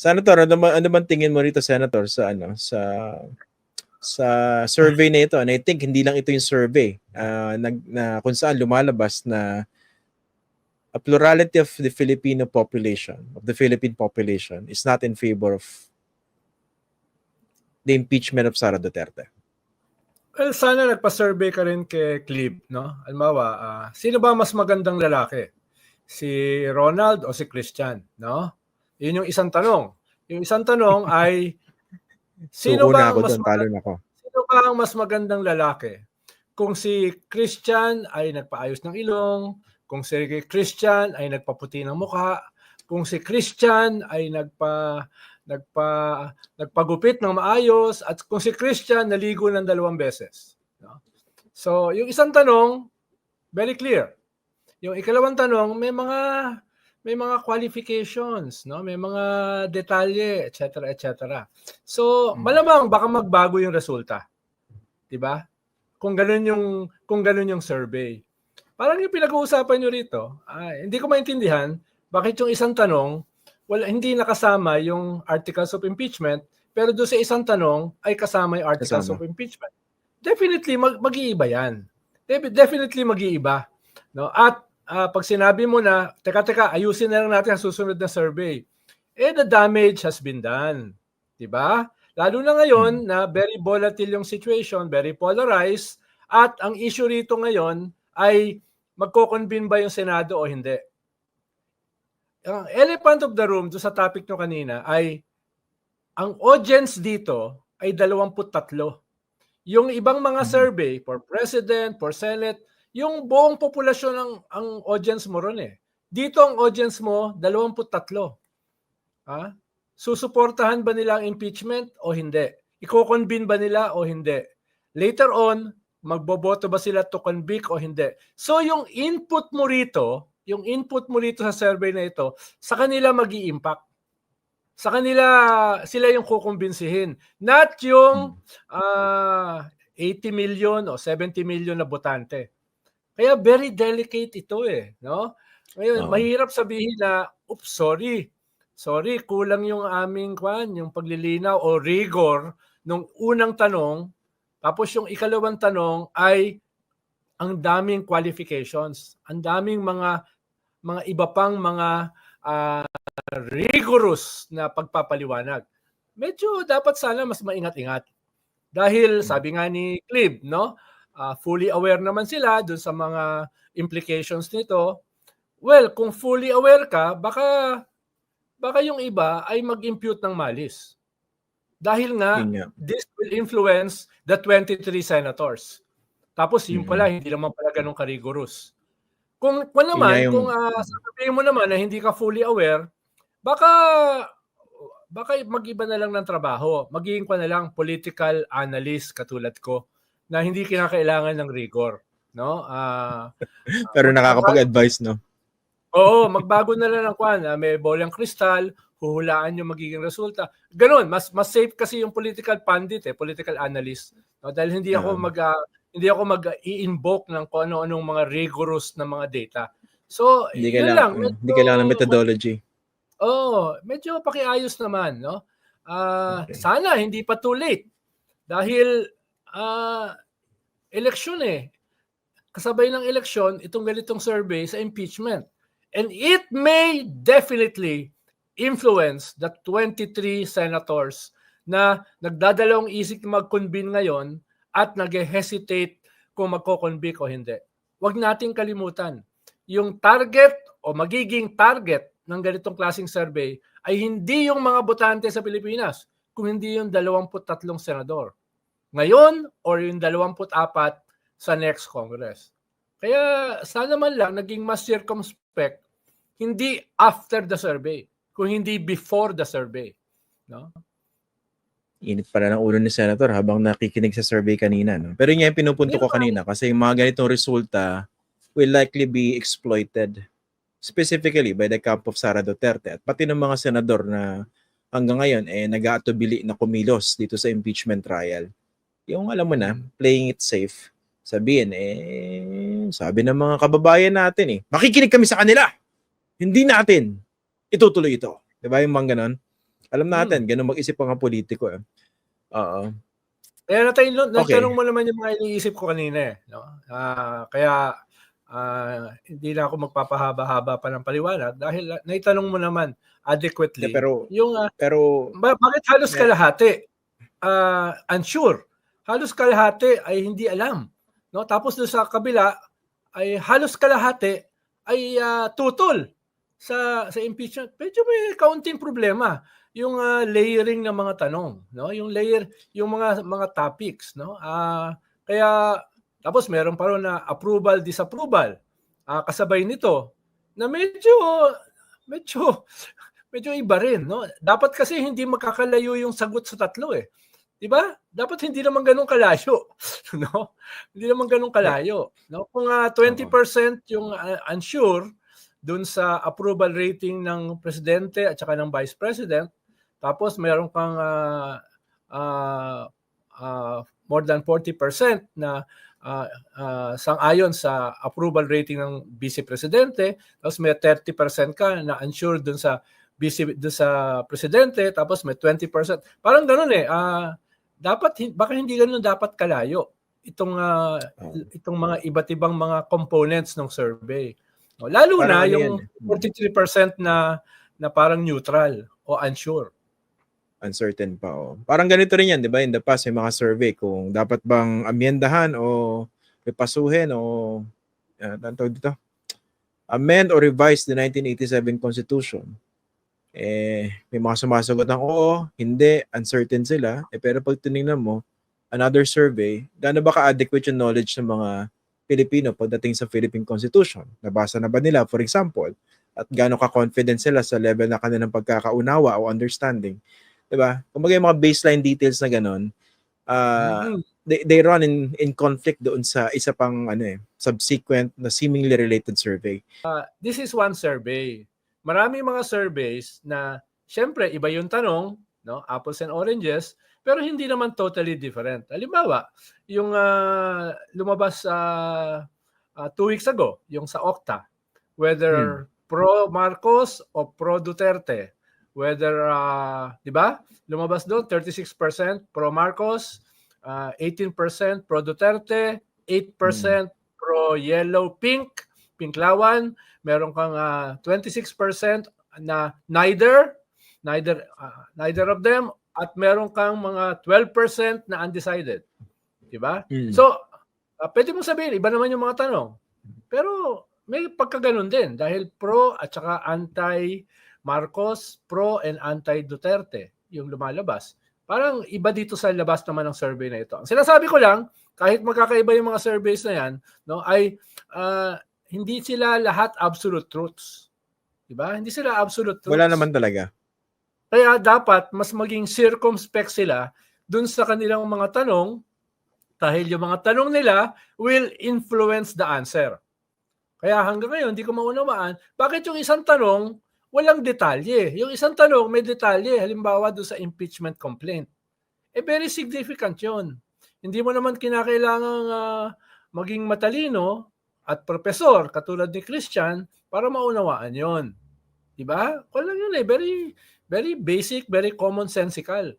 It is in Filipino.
Senator, ano bang tingin mo rito, Senator, sa survey na ito? And I think hindi lang ito yung survey na kung saan lumalabas na a plurality of the Philippine population is not in favor of the impeachment of Sara Duterte. Well, sana nagpa-survey ka rin kay Clive, no? Halimbawa, sino ba mas magandang lalaki? Si Ronald o si Christian, no? Yun yung isang tanong. Yung isang tanong ay sino ba ang mas magandang lalaki? Kung si Christian ay nagpaayos ng ilong, kung si Christian ay nagpaputi ng mukha, kung si Christian ay nagpagupit ng maayos, at kung si Christian naligo ng 2 beses. No? So, yung isang tanong, very clear. Yung ikalawang tanong, may mga qualifications, no? May mga detalye, etc., etc. So, malamang baka magbago yung resulta. 'Di ba? Kung ganun yung survey. Parang yung pinag-uusapan nyo rito, hindi ko maintindihan bakit yung isang tanong hindi nakasama yung articles of impeachment, pero doon sa isang tanong ay kasama yung articles of impeachment. Definitely mag-iiba yan. Definitely mag-iiba. No? At pag sinabi mo na, teka, ayusin na lang natin ang susunod na survey. The damage has been done. Diba? Lalo na ngayon na very volatile yung situation, very polarized, at ang issue rito ngayon ay magko-convene ba yung Senado o hindi. Ang elephant of the room do sa topic nyo kanina ay ang audience dito ay 23. Yung ibang mga survey for President, for Senate, yung buong populasyon ang audience mo ron eh. Dito ang audience mo, 23. Susuportahan ba nila ang impeachment o hindi? Iko-convene ba nila o hindi? Later on, magboboto ba sila to convict o hindi? So yung input mo rito sa survey na ito, sa kanila mag-i-impact. Sa kanila, sila yung kukumbinsihin. Not yung 80 million o 70 million na botante. Kaya very delicate ito eh. No? Ngayon, mahirap sabihin na, oops, sorry, kulang yung aming yung paglilinaw o rigor nung unang tanong. Tapos yung ikalawang tanong ay ang daming qualifications, ang daming mga iba pang mga rigorous na pagpapaliwanag. Medyo dapat sana mas maingat-ingat. Dahil sabi nga ni Clive, no, fully aware naman sila dun sa mga implications nito. Well, kung fully aware ka, baka yung iba ay mag-impute ng malis. Dahil nga, this will influence the 23 senators. Tapos yun pala, hindi naman pala ganun ka-rigorous. Kung sasabihin mo naman na hindi ka fully aware, baka mag-iba na lang ng trabaho. Magiging ka na lang political analyst katulad ko na hindi kinakailangan ng rigor. No? Pero nakakapag-advise, no? Oo, magbago na lang ng may bolang kristal, huhulaan yung magiging resulta. Ganun, mas safe kasi yung political pundit, political analyst. No? Dahil hindi ako mag-i-invoke ng kung ano-anong mga rigorous na mga data. So, hindi kailangan ng methodology. Medyo pakiayos naman, no? Sana hindi pa too late. Dahil eleksyon eh. Kasabay ng eleksyon, itong ganitong survey sa impeachment. And it may definitely influence the 23 senators na nagdadalawang isip mag-convene ngayon at nag-hesitate kung magko-convict o hindi. Huwag nating kalimutan, yung target o magiging target ng ganitong klaseng survey ay hindi yung mga botante sa Pilipinas, kung hindi yung 23 senador. Ngayon or yung 24 sa next Congress. Kaya sana man lang naging mas circumspect, hindi after the survey, kung hindi before the survey. No? Init pala ng ulo ni Senator habang nakikinig sa survey kanina. No? Pero yun yung pinupunto ko kanina kasi yung mga ganitong resulta will likely be exploited specifically by the camp of Sara Duterte at pati ng mga senador na hanggang ngayon nag-aatubili na kumilos dito sa impeachment trial. Yung alam mo na, playing it safe. Sabihin, sabi ng mga kababayan natin makikinig kami sa kanila. Hindi natin itutuloy ito. Diba yung mga ganon? Alam natin, ganun mag-isip ang mga politiko. Oo. Kaya Okay. natanong mo naman yung mga iniisip ko kanina, no? Kaya hindi na ako magpapahaba-haba pa ng paliwanag dahil naitanong mo naman adequately. Pero Bakit halos kalahati unsure? Halos kalahati ay hindi alam, no? Tapos doon sa kabila ay halos kalahati ay tutol sa impeachment. Medyo may kaunting problema yung layering ng mga tanong, no? Yung mga topics, no? Kaya tapos meron pa ron na approval, disapproval. Kasabay nito na medyo iba rin, no? Dapat kasi hindi magkakalayo yung sagot sa tatlo eh. 'Di ba? Dapat hindi naman ganoon kalayo, no? Hindi naman ganoon kalayo, no? Kung 20% yung unsure dun sa approval rating ng presidente at saka ng vice president, tapos meron kang more than 40% na sang-ayon sa approval rating ng vice presidente, tapos may 30% ka na unsure dun sa presidente, tapos may 20%. Parang ganoon eh. Baka hindi ganoon dapat kalayo itong mga iba't ibang mga components ng survey. Lalo Parang na yung 43% na parang neutral o unsure. Uncertain pa. Parang ganito rin yan, di ba? In the past, may mga survey kung dapat bang amyendahan o repasuhin o dito? Amend or revise the 1987 Constitution. May mga sumasagot ng oo, hindi, uncertain sila. Pero pag tinignan mo, another survey, gaano ba ka-adequate yung knowledge ng mga Pilipino pagdating sa Philippine Constitution? Nabasa na ba nila, for example? At gaano ka-confident sila sa level na kanilang pagkakaunawa o understanding? Diba? Kumbaga yung mga baseline details na ganun, they run in conflict doon sa isa pang subsequent na seemingly related survey. This is one survey. Marami mga surveys na syempre iba yung tanong, no? Apples and oranges, pero hindi naman totally different. Halimbawa, yung lumabas 2 weeks ago, yung sa Okta, whether pro Marcos o pro Duterte. Whether, di ba? Lumabas doon, 36% pro Marcos, 18% pro Duterte, 8% pro yellow, pinklawan. Meron kang 26% na neither of them, at meron kang mga 12% na undecided. Di ba? So, pwede mo sabihin, iba naman yung mga tanong. Pero may pagkaganon din dahil pro at saka anti Marcos, pro and anti-Duterte yung lumalabas. Parang iba dito sa labas naman ng survey na ito. Ang sinasabi ko lang, kahit magkakaiba yung mga surveys na yan, no, ay hindi sila lahat absolute truths. Diba? Hindi sila absolute truths. Wala naman talaga. Kaya dapat mas maging circumspect sila dun sa kanilang mga tanong dahil yung mga tanong nila will influence the answer. Kaya hanggang ngayon, hindi ko maunawaan bakit yung isang tanong walang detalye. Yung isang tanong may detalye, halimbawa doon sa impeachment complaint. Very significant yun. Hindi mo naman kinakailangang maging matalino at profesor katulad ni Christian para maunawaan yon. Diba? Walang yun eh. Very, very basic, very commonsensical.